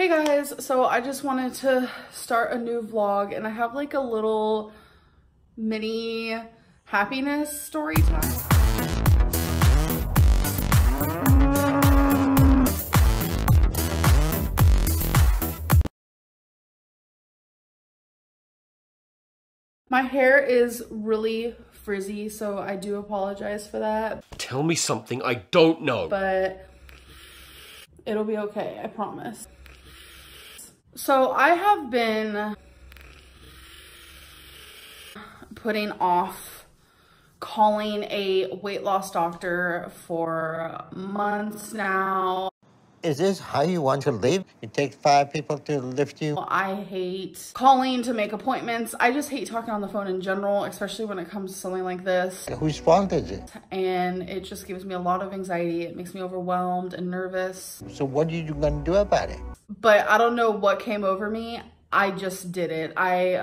Hey guys, so I just wanted to start a new vlog and I have like a little mini happiness story time. My hair is really frizzy, so I do apologize for that. Tell me something I don't know. But it'll be okay, I promise. So I have been putting off calling a weight loss doctor for months now. Is this how you want to live? It takes 5 people to lift you? I hate calling to make appointments. I just hate talking on the phone in general, especially when it comes to something like this. Whose fault is it? And it just gives me a lot of anxiety. It makes me overwhelmed and nervous. So what are you going to do about it? But I don't know what came over me. I just did it. I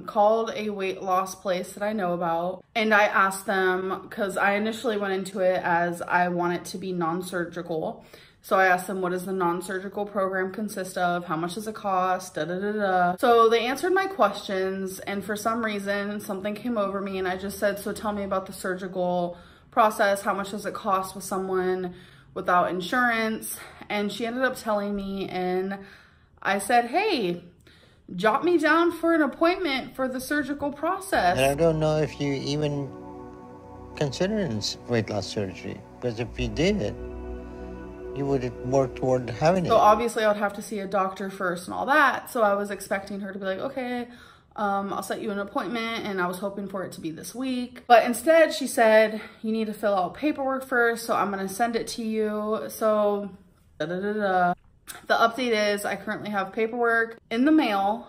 called a weight loss place that I know about and I asked them, because I initially went into it as I want it to be non-surgical. So I asked them, what does the non-surgical program consist of? How much does it cost? Da, da, da, da. So they answered my questions and for some reason something came over me and I just said, so tell me about the surgical process. How much does it cost with someone without insurance? And she ended up telling me and I said, hey, jot me down for an appointment for the surgical process. And I don't know if you even considering weight loss surgery, because if you did, you would work toward having it. So obviously I would have to see a doctor first and all that. So I was expecting her to be like, okay, I'll set you an appointment, and I was hoping for it to be this week. But instead she said, you need to fill out paperwork first, so I'm gonna send it to you. So da, da, da, da. The update is I currently have paperwork in the mail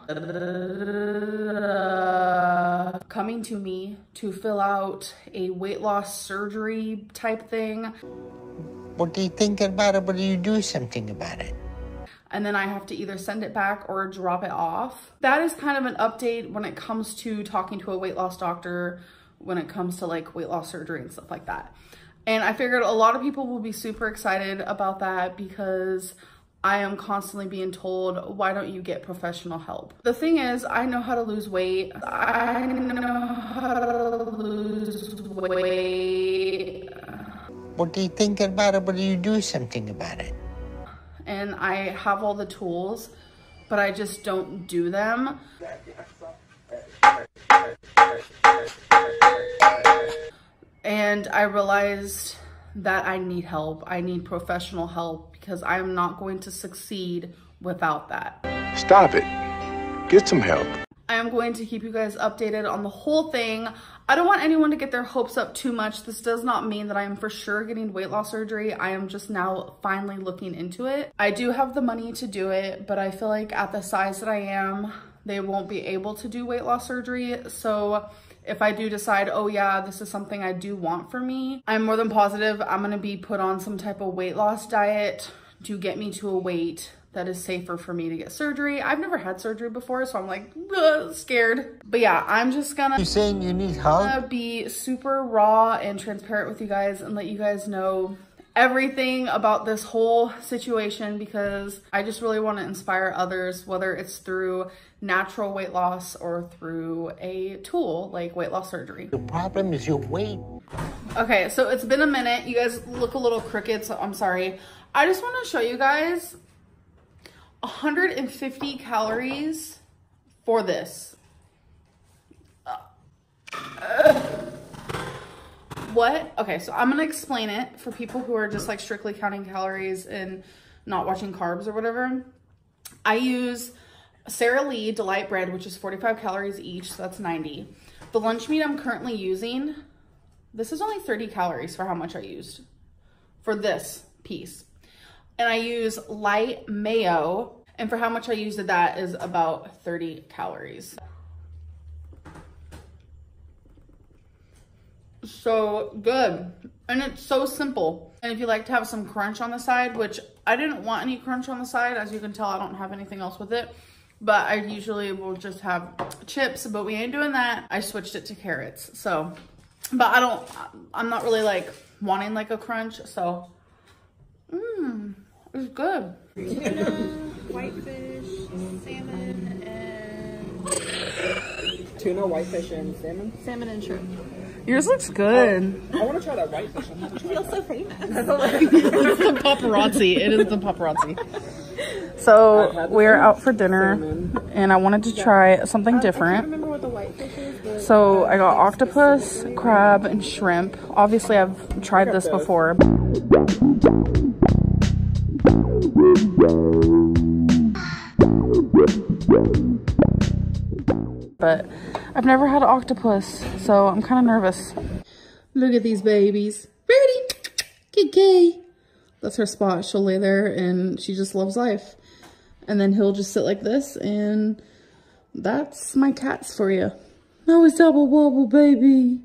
coming to me to fill out a weight loss surgery type thing. What do you think about it? What do you do something about it? And then I have to either send it back or drop it off. That is kind of an update when it comes to talking to a weight loss doctor, when it comes to like weight loss surgery and stuff like that. And I figured a lot of people will be super excited about that because I am constantly being told, why don't you get professional help? The thing is, I know how to lose weight. I know how to lose weight. What do you think about it? What do you do something about it? And I have all the tools, but I just don't do them. And I realized that I need help. I need professional help because I am not going to succeed without that. Stop it. Get some help. I am going to keep you guys updated on the whole thing. I don't want anyone to get their hopes up too much. This does not mean that I am for sure getting weight loss surgery. I am just now finally looking into it. I do have the money to do it, but I feel like at the size that I am, they won't be able to do weight loss surgery. So if I do decide, oh yeah, this is something I do want for me, I'm more than positive I'm gonna be put on some type of weight loss diet to get me to a weight that is safer for me to get surgery. I've never had surgery before, so I'm like scared. But yeah, I'm just gonna— You saying you need help? Be super raw and transparent with you guys and let you guys know everything about this whole situation because I just really want to inspire others, whether it's through natural weight loss or through a tool like weight loss surgery. The problem is your weight. Okay, so it's been a minute. You guys look a little crooked, so I'm sorry. I just want to show you guys 150 calories for this. What? Okay, so I'm gonna explain it for people who are just like strictly counting calories and not watching carbs or whatever. I use Sara Lee Delight Bread, which is 45 calories each, so that's 90. The lunch meat I'm currently using, this is only 30 calories for how much I used for this piece. And I use light mayo, and for how much I used of that is about 30 calories. So good, and it's so simple. And if you like to have some crunch on the side, which I didn't want any crunch on the side, as you can tell, I don't have anything else with it, but I usually will just have chips, but we ain't doing that. I switched it to carrots. So, but I'm not really like wanting like a crunch, so it's good. Tuna, whitefish. tuna, whitefish, and salmon. Salmon and shrimp. Yours looks good. I want to try that whitefish. I feel so famous. It's the paparazzi. It is the paparazzi. So we're out for dinner, and I wanted to try something I different. can't remember what the whitefish is, but So I got octopus, crab, and shrimp. Obviously, I've tried this before. But I've never had octopus, so I'm kind of nervous. Look at these babies. Ready? Kiki. That's her spot. She'll lay there and she just loves life. And then he'll just sit like this, and that's my cats for you. Oh, it's double wobble, baby.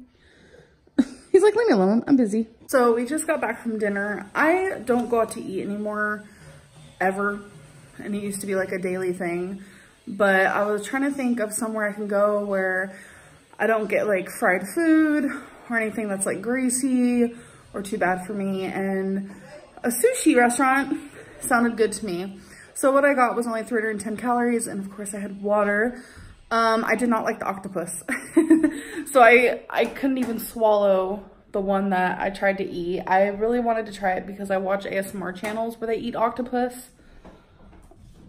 He's like, leave me alone. I'm busy. So we just got back from dinner. I don't go out to eat anymore, ever. And it used to be like a daily thing. But I was trying to think of somewhere I can go where I don't get like fried food or anything that's like greasy or too bad for me. And a sushi restaurant sounded good to me. So what I got was only 310 calories, and of course I had water. I did not like the octopus. So I couldn't even swallow the one that I tried to eat. I really wanted to try it because I watch ASMR channels where they eat octopus.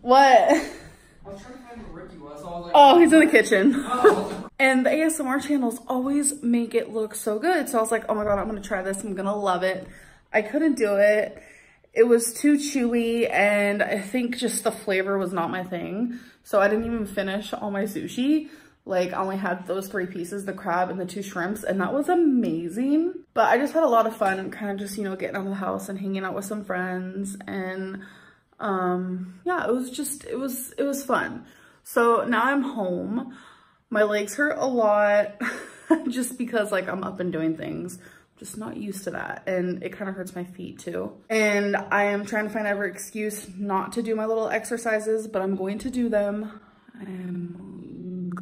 What? I was trying to find where Ricky was, so I was like, Oh, he's in the kitchen. oh. And the ASMR channels always make it look so good. So I was like, oh my God, I'm gonna try this. I'm gonna love it. I couldn't do it. It was too chewy, and I think just the flavor was not my thing. So I didn't even finish all my sushi. Like, I only had those 3 pieces, the crab and the 2 shrimps, and that was amazing. But I just had a lot of fun, kind of just, you know, getting out of the house and hanging out with some friends. And yeah, it was fun. So now I'm home. My legs hurt a lot just because like I'm up and doing things. Just not used to that, and it kind of hurts my feet too. And I am trying to find every excuse not to do my little exercises, but I'm going to do them. I'm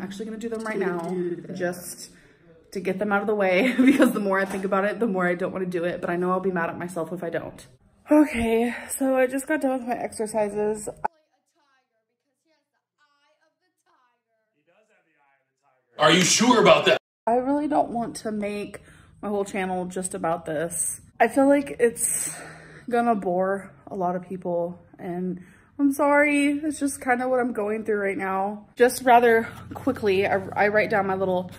actually gonna do them right now just to get them out of the way, because the more I think about it, the more I don't want to do it, but I know I'll be mad at myself if I don't. Okay, so I just got done with my exercises. Are you sure about that? I really don't want to make my whole channel just about this. I feel like it's gonna bore a lot of people, and I'm sorry. It's just kind of what I'm going through right now. Just rather quickly, I write down my little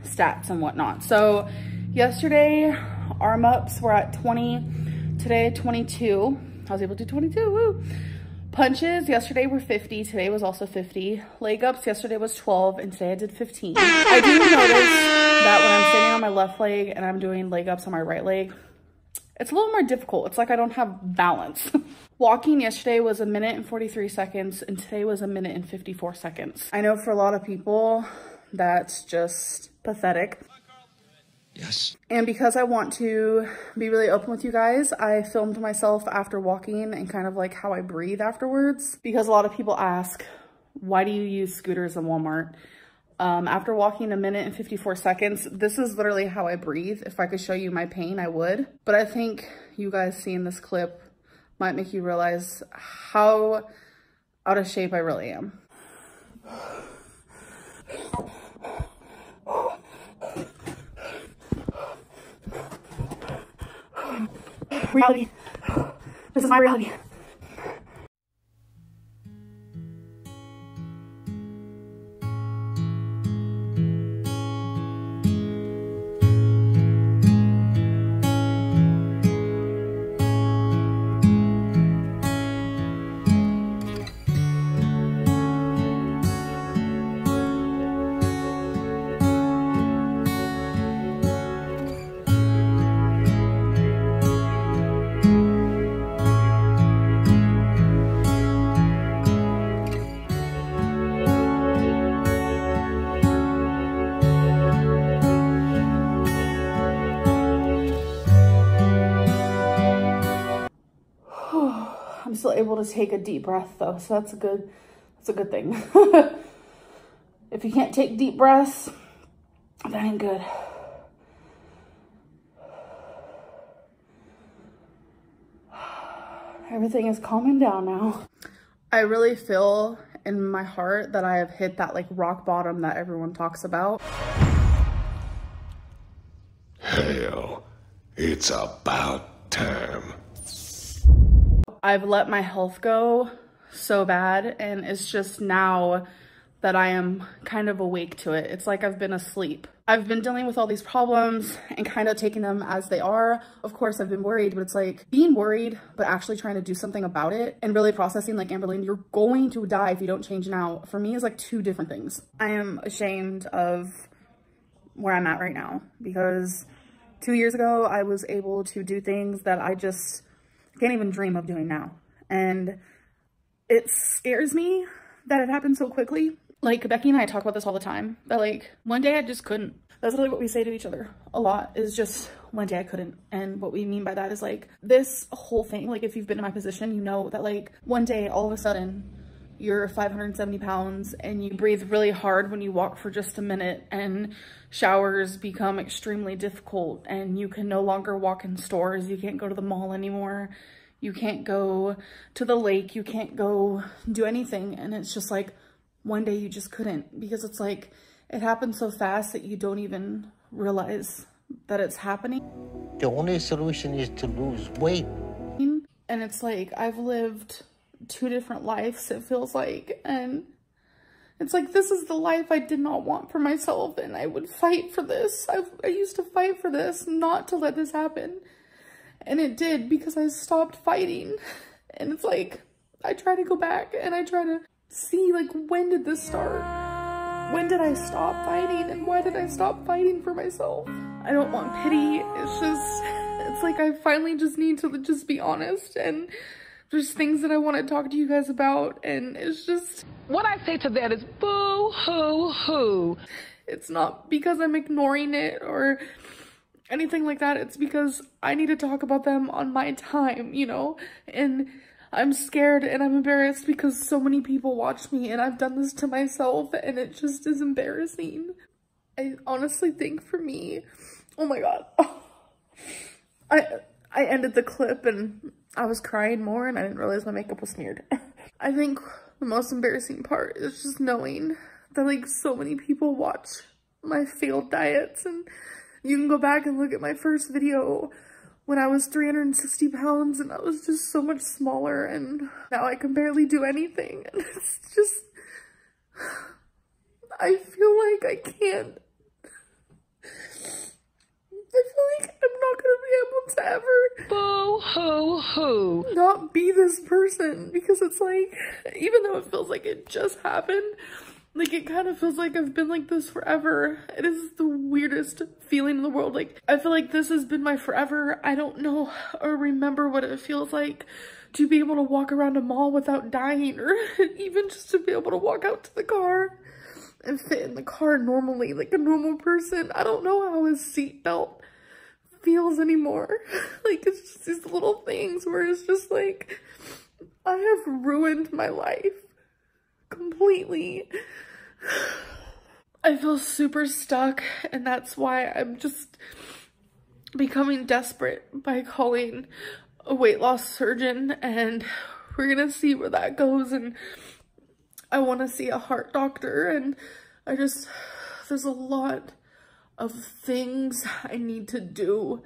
stats and whatnot. So yesterday, arm ups were at 20. Today, 22. I was able to do 22, woo. Punches yesterday were 50, today was also 50. Leg ups yesterday was 12, and today I did 15. I do notice that when I'm standing on my left leg and I'm doing leg ups on my right leg, it's a little more difficult. It's like I don't have balance. Walking yesterday was 1 minute and 43 seconds, and today was 1 minute and 54 seconds. I know for a lot of people, that's just pathetic. Yes. And because I want to be really open with you guys, I filmed myself after walking and kind of like how I breathe afterwards. Because a lot of people ask, why do you use scooters in Walmart? After walking 1 minute and 54 seconds, this is literally how I breathe. If I could show you my pain, I would. But I think you guys seeing this clip might make you realize how out of shape I really am. Reality. This is my reality. I'm still able to take a deep breath though, so that's a good thing. If you can't take deep breaths, that ain't good. Everything is calming down now. I really feel in my heart that I have hit that like rock bottom that everyone talks about. Hell, it's about time. I've let my health go so bad, and it's just now that I am kind of awake to it. It's like I've been asleep. I've been dealing with all these problems and kind of taking them as they are. Of course, I've been worried, but it's like being worried, but actually trying to do something about it and really processing like, Amberlynn, you're going to die if you don't change now. For me, is like two different things. I am ashamed of where I'm at right now because 2 years ago, I was able to do things that I just can't even dream of doing now. And it scares me that it happened so quickly. Like, Becky and I talk about this all the time, that like, one day I just couldn't. That's really what we say to each other a lot, is just, one day I couldn't. And what we mean by that is like, this whole thing, like if you've been in my position, you know that like, one day all of a sudden, you're 570 pounds and you breathe really hard when you walk for just a minute, and showers become extremely difficult, and you can no longer walk in stores, you can't go to the mall anymore, you can't go to the lake, you can't go do anything. And it's just like, one day you just couldn't, because it's like, it happened so fast that you don't even realize that it's happening. The only solution is to lose weight. And it's like, I've lived 2 different lives, it feels like, and it's like, this is the life I did not want for myself, and I would fight for this. I used to fight for this, not to let this happen, and it did, because I stopped fighting. And it's like, I try to go back and I try to see like, when did this start? When did I stop fighting, and why did I stop fighting for myself? I don't want pity. It's just, it's like I finally just need to just be honest, and there's things that I want to talk to you guys about, and it's just, what I say to that is boo hoo hoo. It's not because I'm ignoring it or anything like that. It's because I need to talk about them on my time, you know? And I'm scared and I'm embarrassed because so many people watch me, and I've done this to myself, and it just is embarrassing. I honestly think for me, oh my God. I ended the clip and I was crying more, and I didn't realize my makeup was smeared. I think the most embarrassing part is just knowing that like so many people watch my failed diets, and you can go back and look at my first video when I was 360 pounds and I was just so much smaller, and now I can barely do anything. And it's just, I feel like I can't. I feel like I'm not gonna be able to ever boo hoo hoo not be this person, because it's like, even though it feels like it just happened, like it kind of feels like I've been like this forever. It is the weirdest feeling in the world. Like, I feel like this has been my forever. I don't know or remember what it feels like to be able to walk around a mall without dying, or even just to be able to walk out to the car and fit in the car normally, like a normal person. I don't know how a seatbelt feels anymore. Like, it's just these little things where it's just like, I have ruined my life completely. I feel super stuck, and that's why I'm just becoming desperate by calling a weight loss surgeon, and we're gonna see where that goes. And I want to see a heart doctor, and there's a lot of things I need to do,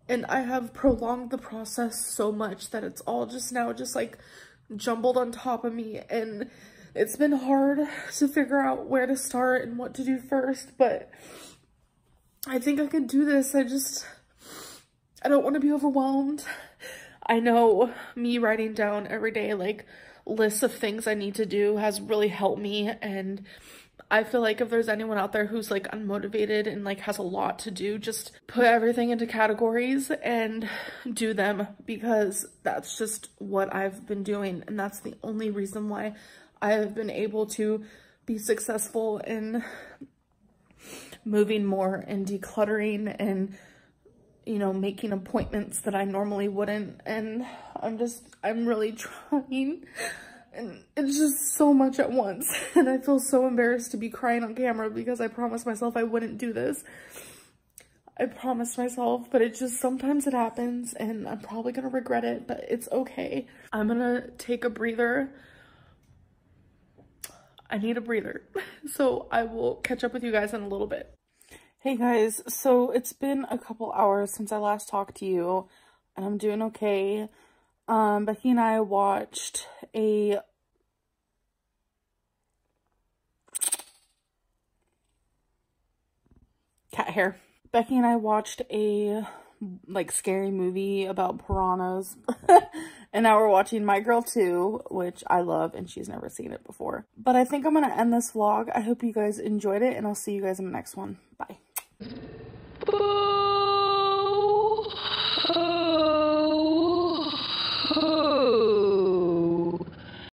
and I have prolonged the process so much that it's all just now just like jumbled on top of me, and it's been hard to figure out where to start and what to do first, but I think I can do this. I don't want to be overwhelmed. I know me writing down every day like lists of things I need to do has really helped me, and I feel like if there's anyone out there who's like unmotivated and like has a lot to do, just put everything into categories and do them, because that's just what I've been doing, and that's the only reason why I have been able to be successful in moving more and decluttering and, you know, making appointments that I normally wouldn't. And I'm really trying, and it's just so much at once. And I feel so embarrassed to be crying on camera, because I promised myself I wouldn't do this. I promised myself, but it just, sometimes it happens, and I'm probably gonna regret it, but it's okay. I'm gonna take a breather I need a breather. So I will catch up with you guys in a little bit. Hey guys, so it's been a couple hours since I last talked to you, and I'm doing okay. Becky and I watched a cat hair. Becky and I watched a like scary movie about piranhas. And now we're watching My Girl 2, which I love, and she's never seen it before. But I think I'm gonna end this vlog. I hope you guys enjoyed it, and I'll see you guys in the next one. Bye.